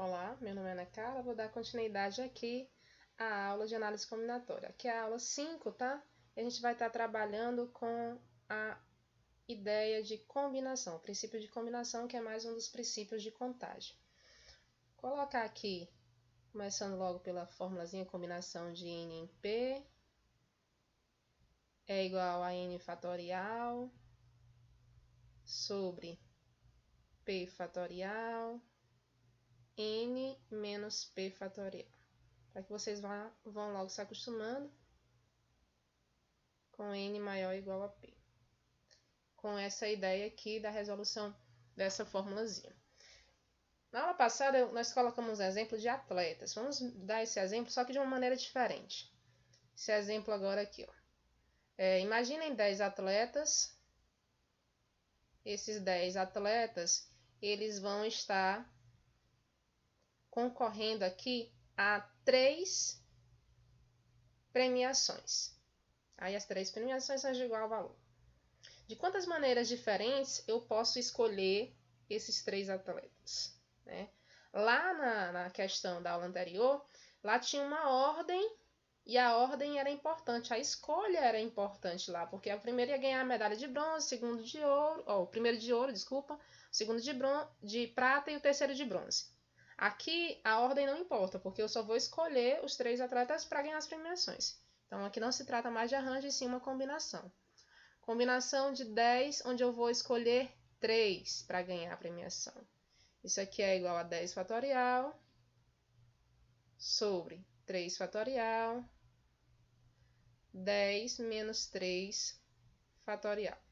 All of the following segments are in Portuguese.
Olá, meu nome é Ana Carla, vou dar continuidade aqui à aula de análise combinatória, que é a aula 5, tá? E a gente vai estar trabalhando com a ideia de combinação, o princípio de combinação, que é mais um dos princípios de contagem. Vou colocar aqui, começando logo pela formulazinha, combinação de n em p é igual a n fatorial sobre p fatorial n menos p fatorial. Para que vocês vão logo se acostumando com n maior ou igual a p. Com essa ideia aqui da resolução dessa formulazinha. Na aula passada, nós colocamos um exemplo de atletas. Vamos dar esse exemplo, só que de uma maneira diferente. Esse exemplo agora aqui, ó. Imaginem 10 atletas. Esses 10 atletas, eles vão estar concorrendo aqui a 3 premiações. Aí as 3 premiações são de igual valor. De quantas maneiras diferentes eu posso escolher esses 3 atletas, né? Lá na questão da aula anterior, lá tinha uma ordem e a ordem era importante, a escolha era importante lá, porque o primeiro ia ganhar a medalha de bronze, o segundo de ouro, o primeiro de ouro, desculpa, o segundo de prata e o terceiro de bronze. Aqui a ordem não importa, porque eu só vou escolher os 3 atletas para ganhar as premiações. Então aqui não se trata mais de arranjo, e sim uma combinação. Combinação de 10, onde eu vou escolher 3 para ganhar a premiação. Isso aqui é igual a 10 fatorial sobre 3 fatorial, 10 menos 3 fatorial.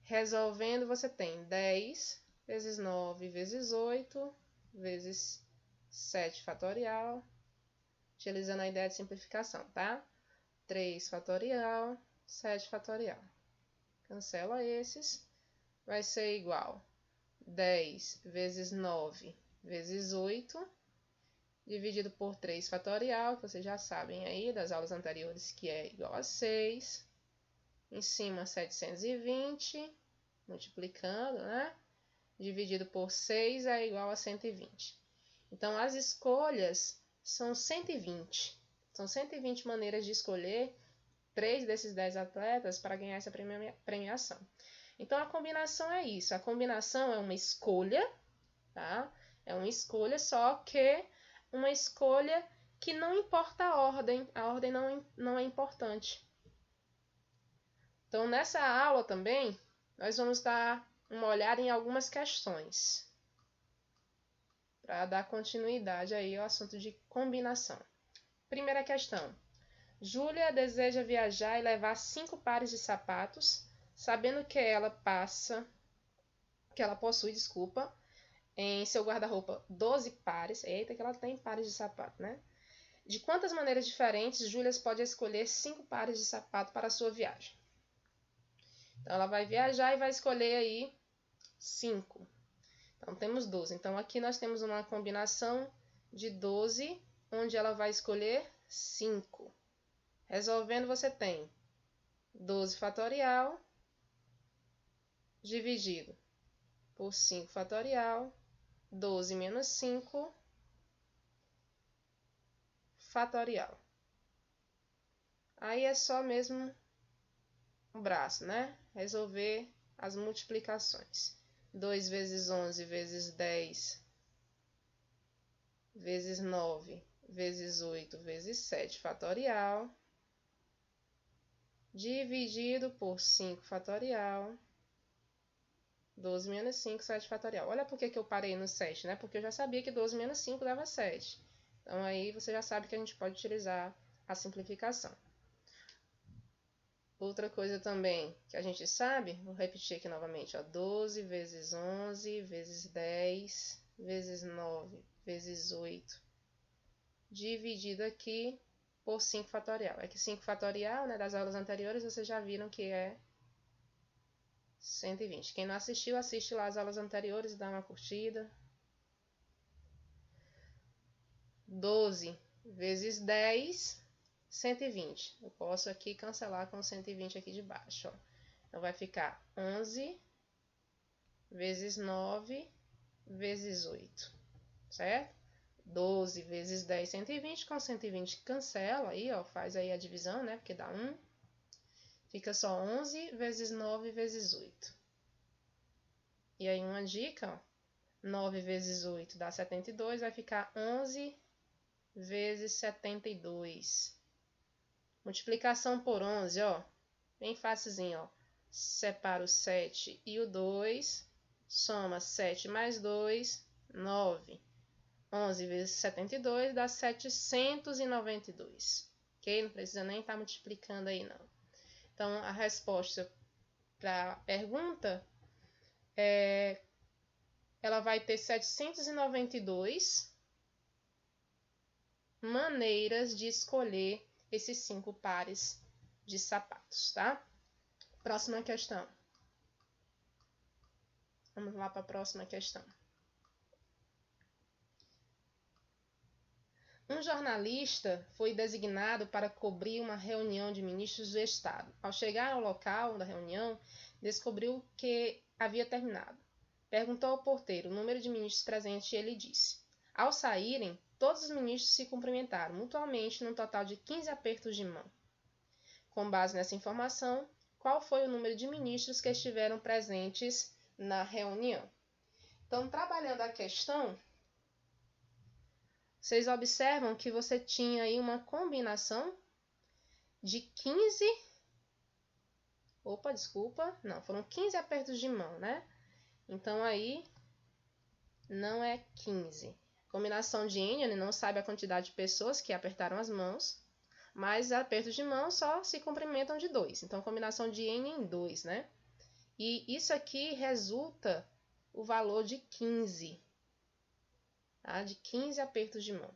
Resolvendo, você tem 10 vezes 9 vezes 8 vezes 7 fatorial, utilizando a ideia de simplificação, tá? 3 fatorial, 7 fatorial. Cancela esses, vai ser igual 10 vezes 9 vezes 8, dividido por 3 fatorial, que vocês já sabem aí das aulas anteriores, que é igual a 6. Em cima, 720, multiplicando, né? Dividido por 6 é igual a 120. Então, as escolhas são 120. São 120 maneiras de escolher 3 desses 10 atletas para ganhar essa premiação. Então, a combinação é isso. A combinação é uma escolha, tá? É uma escolha, só que uma escolha que não importa a ordem. A ordem não é importante. Então, nessa aula também, nós vamos dar uma olhada em algumas questões para dar continuidade aí ao assunto de combinação. Primeira questão. Júlia deseja viajar e levar 5 pares de sapatos, sabendo que ela possui, em seu guarda-roupa 12 pares. Eita, que ela tem pares de sapato, né? De quantas maneiras diferentes Júlia pode escolher 5 pares de sapato para a sua viagem? Então, ela vai viajar e vai escolher aí 5. Então, temos 12. Então, aqui nós temos uma combinação de 12, onde ela vai escolher 5. Resolvendo, você tem 12 fatorial dividido por 5 fatorial, 12 menos 5 fatorial. Aí é só mesmo o braço, né? Resolver as multiplicações. 2 vezes 11 vezes 10 vezes 9 vezes 8 vezes 7 fatorial, dividido por 5 fatorial, 12 menos 5, 7 fatorial. Olha por que eu parei no 7, né? Porque eu já sabia que 12 menos 5 dava 7. Então, aí você já sabe que a gente pode utilizar a simplificação. Outra coisa também que a gente sabe, vou repetir aqui novamente, ó, 12 vezes 11 vezes 10 vezes 9 vezes 8, dividido aqui por 5 fatorial. É que 5 fatorial, né, das aulas anteriores, vocês já viram que é 120. Quem não assistiu, assiste lá as aulas anteriores e dá uma curtida. 12 vezes 10, 120. Eu posso aqui cancelar com 120 aqui de baixo, ó. Então, vai ficar 11 vezes 9 vezes 8. certo? 12 vezes 10, 120, com 120 cancela aí, ó, faz aí a divisão, né, porque dá 1. Fica só 11 vezes 9 vezes 8. E aí uma dica, ó, 9 vezes 8 dá 72, vai ficar 11 vezes 72. Multiplicação por 11, ó, bem facilzinho, ó. Separa o 7 e o 2, soma 7 mais 2, 9. 11 vezes 72 dá 792, ok? Não precisa nem estar multiplicando aí, não. Então, a resposta para a pergunta ela vai ter 792 maneiras de escolher esses 5 pares de sapatos, tá? Próxima questão. Vamos lá para a próxima questão. Um jornalista foi designado para cobrir uma reunião de ministros do Estado. Ao chegar ao local da reunião, descobriu que havia terminado. Perguntou ao porteiro o número de ministros presentes e ele disse. Ao saírem, todos os ministros se cumprimentaram mutuamente num total de 15 apertos de mão. Com base nessa informação, qual foi o número de ministros que estiveram presentes na reunião? Então, trabalhando a questão, vocês observam que você tinha aí uma combinação de 15... Opa, desculpa. Não, foram 15 apertos de mão, né? Então, aí não é 15. Combinação de N, ele não sabe a quantidade de pessoas que apertaram as mãos, mas apertos de mão só se cumprimentam de 2. Então, combinação de N em 2, né? E isso aqui resulta o valor de 15. Tá? De 15 apertos de mão.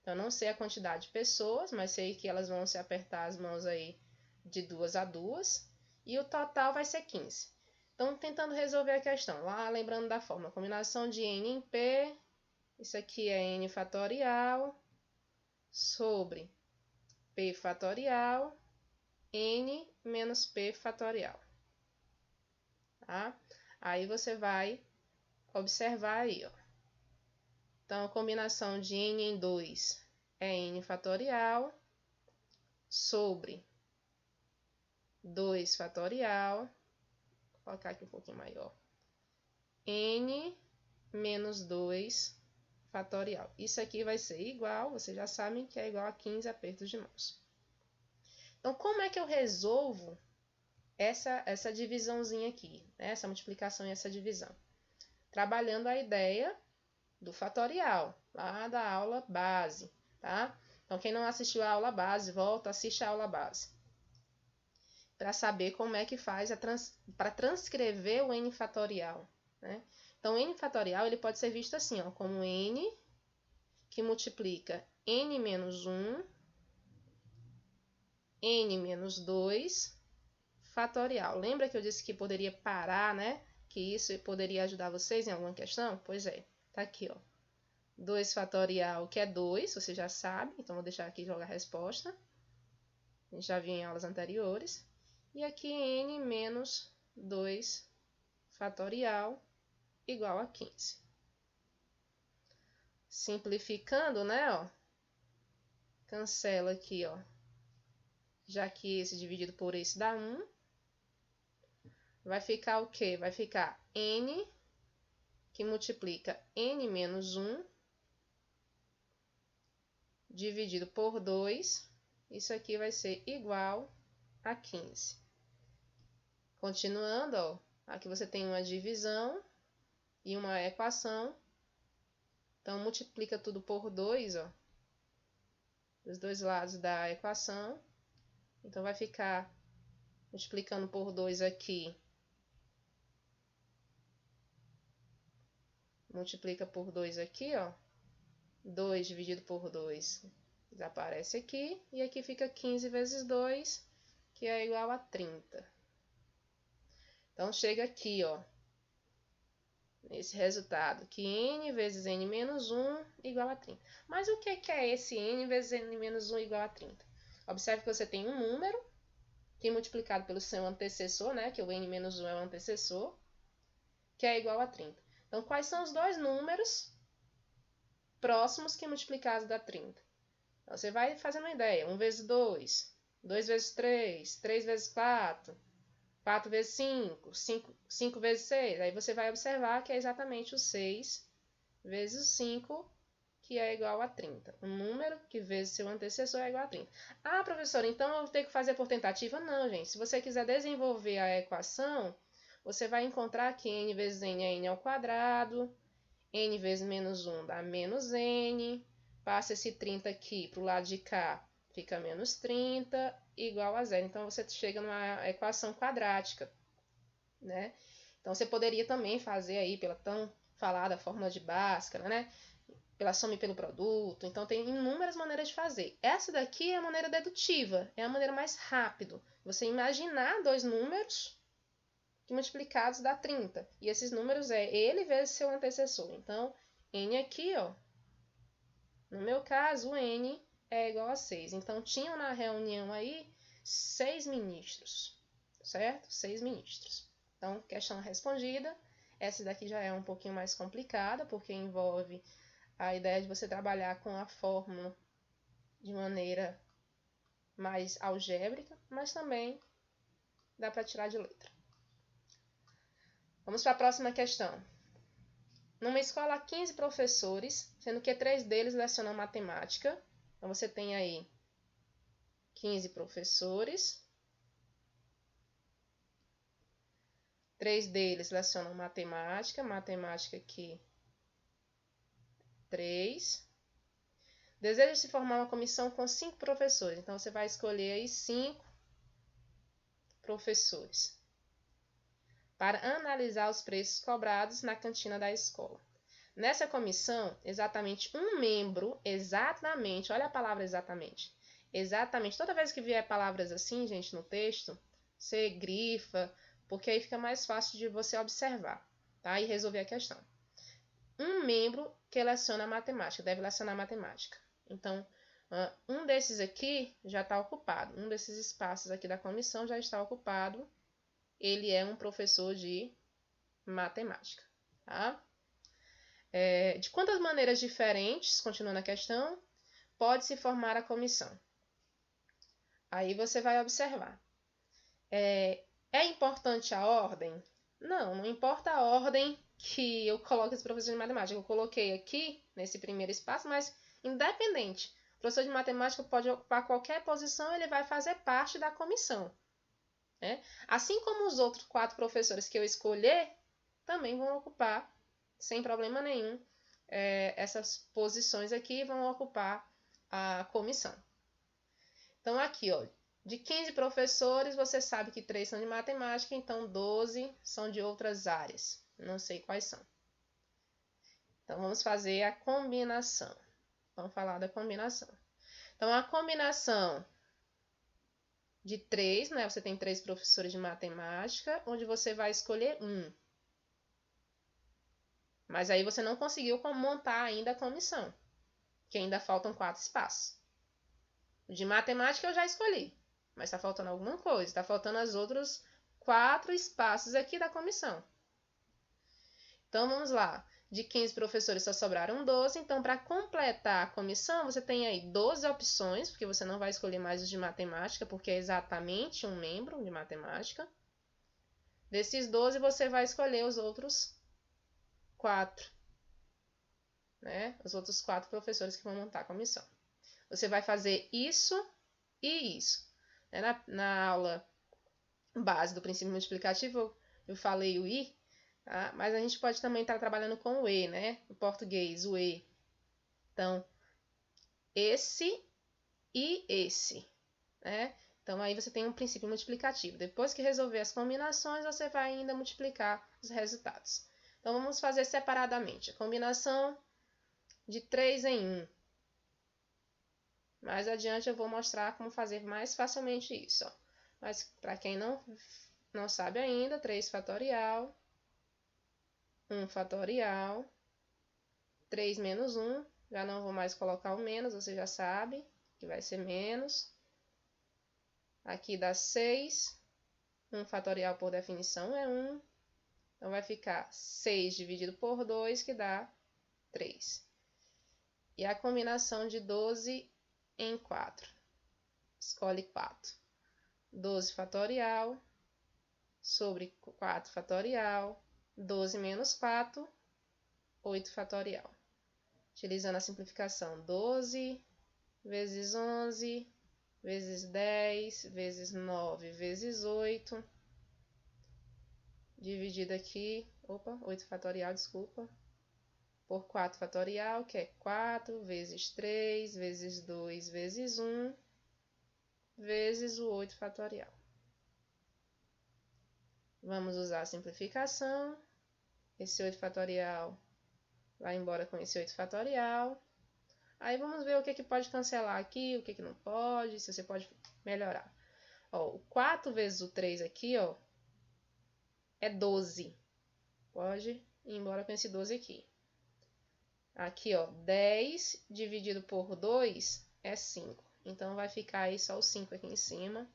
Então, não sei a quantidade de pessoas, mas sei que elas vão se apertar as mãos aí de 2 a 2. E o total vai ser 15. Então, tentando resolver a questão. Lá, lembrando da fórmula. Combinação de N em P. Isso aqui é N fatorial. Sobre P fatorial. N menos P fatorial. Tá? Aí, você vai observar aí, ó. Então, a combinação de N em 2 é N fatorial sobre 2 fatorial. Vou colocar aqui um pouquinho maior. N menos 2 fatorial. Isso aqui vai ser igual, vocês já sabem que é igual a 15 apertos de mãos. Então, como é que eu resolvo essa divisãozinha aqui, né? Essa multiplicação e essa divisão? Trabalhando a ideia do fatorial, lá da aula base, tá? Então, quem não assistiu a aula base, volta, assiste a aula base. Para saber como é que faz para transcrever o N fatorial, né? Então, o N fatorial ele pode ser visto assim, ó, como N que multiplica N menos 1, N menos 2 fatorial. Lembra que eu disse que poderia parar, né? Que isso poderia ajudar vocês em alguma questão? Pois é, tá aqui, ó. 2 fatorial, que é 2, você já sabe, então vou deixar aqui jogar a resposta. A gente já viu em aulas anteriores. E aqui N menos 2 fatorial igual a 15. Simplificando, né, ó. Cancela aqui, ó. Já que esse dividido por esse dá 1. Vai ficar o quê? Vai ficar N, que multiplica N menos 1, dividido por 2. Isso aqui vai ser igual a 15. Continuando, ó. Aqui você tem uma divisão e uma equação. Então, multiplica tudo por 2, ó. Dos dois lados da equação. Então, vai ficar multiplicando por 2 aqui. Multiplica por 2 aqui, ó. 2 dividido por 2 desaparece aqui. E aqui fica 15 vezes 2, que é igual a 30. Então, chega aqui, ó. Nesse resultado, que n vezes n menos 1 igual a 30. Mas o que é esse n vezes n menos 1 igual a 30? Observe que você tem um número, que multiplicado pelo seu antecessor, né, que o n menos 1 é o antecessor, que é igual a 30. Então, quais são os dois números próximos que multiplicados dá 30. Então, você vai fazendo uma ideia. 1 vezes 2, 2 vezes 3, 3 vezes 4, 4 vezes 5, 5 vezes 6. Aí você vai observar que é exatamente o 6 vezes o 5, que é igual a 30. Um número que vezes seu antecessor é igual a 30. Ah, professora, então eu tenho que fazer por tentativa? Não, gente. Se você quiser desenvolver a equação, você vai encontrar que n vezes n é n ao quadrado, n vezes menos 1 dá menos n, passa esse 30 aqui para o lado de cá, fica menos 30, igual a zero. Então, você chega numa equação quadrática, né? Então, você poderia também fazer aí pela tão falada fórmula de Bhaskara, né? Pela soma e pelo produto. Então, tem inúmeras maneiras de fazer. Essa daqui é a maneira dedutiva, é a maneira mais rápida. Você imaginar dois números que multiplicados dá 30. E esses números é ele vezes seu antecessor. Então, n aqui, ó, no meu caso, o n é igual a 6. Então, tinham na reunião aí 6 ministros, certo? 6 ministros. Então, questão respondida. Essa daqui já é um pouquinho mais complicada, porque envolve a ideia de você trabalhar com a fórmula de maneira mais algébrica, mas também dá para tirar de letra. Vamos para a próxima questão. Numa escola há 15 professores, sendo que 3 deles lecionam matemática. Então, você tem aí 15 professores. 3 deles lecionam matemática. Matemática aqui, 3. Deseja-se formar uma comissão com 5 professores. Então, você vai escolher aí 5 professores para analisar os preços cobrados na cantina da escola. Nessa comissão, exatamente um membro, olha a palavra exatamente, toda vez que vier palavras assim, gente, no texto, você grifa, porque aí fica mais fácil de você observar, tá? E resolver a questão. Um membro que leciona matemática, deve lecionar matemática. Então, um desses aqui já está ocupado, um desses espaços aqui da comissão já está ocupado, ele é um professor de matemática, tá? De quantas maneiras diferentes, continuando a questão, pode-se formar a comissão? Aí você vai observar. É importante a ordem? Não importa a ordem que eu coloque esse professor de matemática. Eu coloquei aqui, nesse primeiro espaço, mas independente. O professor de matemática pode ocupar qualquer posição, ele vai fazer parte da comissão, né? Assim como os outros 4 professores que eu escolher, também vão ocupar, sem problema nenhum, essas posições aqui vão ocupar a comissão. Então, aqui, ó, de 15 professores, você sabe que 3 são de matemática, então 12 são de outras áreas. Não sei quais são. Então, vamos fazer a combinação. Vamos falar da combinação. Então, a combinação de 3, né? Você tem 3 professores de matemática, onde você vai escolher um. Mas aí você não conseguiu montar ainda a comissão, que ainda faltam 4 espaços. O de matemática eu já escolhi, mas está faltando alguma coisa. Está faltando os outros 4 espaços aqui da comissão. Então, vamos lá. De 15 professores só sobraram 12. Então, para completar a comissão, você tem aí 12 opções, porque você não vai escolher mais os de matemática, porque é exatamente um membro de matemática. Desses 12, você vai escolher os outros 4, né? Os outros 4 professores que vão montar a comissão. Você vai fazer isso e isso. Na aula base do princípio multiplicativo, eu falei o i, tá? Mas a gente pode também estar trabalhando com o e, né? Em português, o e. Então, esse e esse, né? Então, aí você tem um princípio multiplicativo. Depois que resolver as combinações, você vai ainda multiplicar os resultados. Então, vamos fazer separadamente. A combinação de 3 em 1. Mais adiante eu vou mostrar como fazer mais facilmente isso, ó. Mas para quem não sabe ainda, 3 fatorial, 1 fatorial, 3 menos 1, já não vou mais colocar o menos, você já sabe que vai ser menos. Aqui dá 6, 1 fatorial por definição é 1, então vai ficar 6 dividido por 2, que dá 3. E a combinação de 12 em 4. Escolhe 4. 12 fatorial sobre 4 fatorial. 12 menos 4, 8 fatorial. Utilizando a simplificação, 12 vezes 11, vezes 10, vezes 9, vezes 8. Dividido aqui, 8 fatorial, desculpa, por 4 fatorial, que é 4, vezes 3, vezes 2, vezes 1, vezes o 8 fatorial. Vamos usar a simplificação. Esse 8 fatorial vai embora com esse 8 fatorial. Aí vamos ver o que pode cancelar aqui, o que não pode, se você pode melhorar. Ó, o 4 vezes o 3 aqui, ó, é 12. Pode ir embora com esse 12 aqui. Aqui, ó, 10 dividido por 2 é 5. Então, vai ficar aí só o 5 aqui em cima.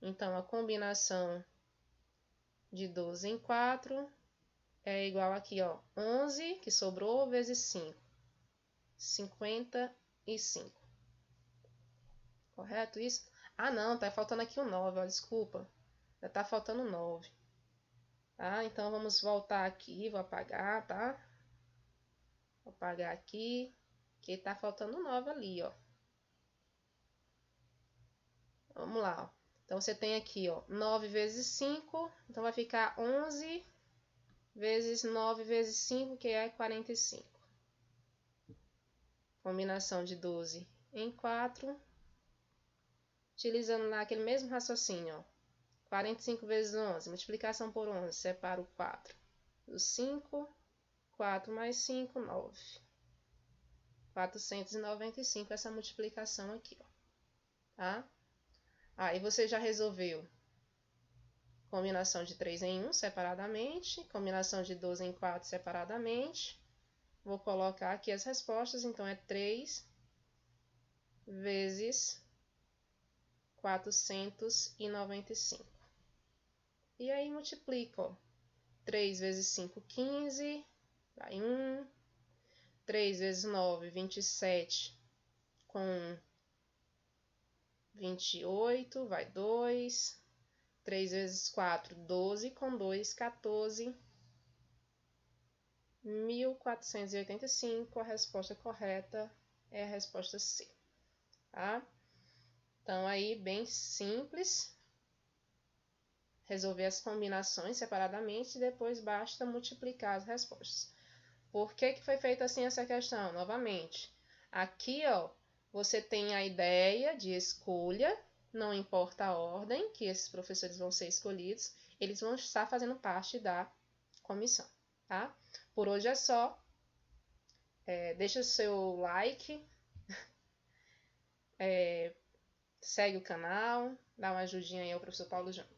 Então, a combinação de 12 em 4 é igual aqui, ó, 11, que sobrou, vezes 5. 55. Correto isso? Ah, não, tá faltando aqui o 9, ó, desculpa. Já tá faltando 9. Tá? Então, vamos voltar aqui, vou apagar, tá? Vou apagar aqui, que tá faltando 9 ali, ó. Vamos lá, ó. Então, você tem aqui, ó, 9 vezes 5, então vai ficar 11 vezes 9 vezes 5, que é 45. Combinação de 12 em 4. Utilizando lá aquele mesmo raciocínio, ó. 45 vezes 11, multiplicação por 11, separa o 4 do 5, 4 mais 5, 9. 495 essa multiplicação aqui, ó. Tá? Aí você já resolveu combinação de 3 em 1 separadamente, combinação de 12 em 4 separadamente. Vou colocar aqui as respostas, então é 3 vezes 495. E aí multiplico, ó. 3 vezes 5, 15, vai 1. 3 vezes 9, 27, com 28, vai 2. 3 vezes 4, 12, com 2, 14. 1485, a resposta correta é a resposta C. Tá? Então, aí, bem simples. Resolver as combinações separadamente e depois basta multiplicar as respostas. Por que foi feita assim essa questão? Novamente, aqui, ó, você tem a ideia de escolha, não importa a ordem que esses professores vão ser escolhidos, eles vão estar fazendo parte da comissão, tá? Por hoje é só. Deixa o seu like, segue o canal, dá uma ajudinha aí ao professor Paulo Júnior.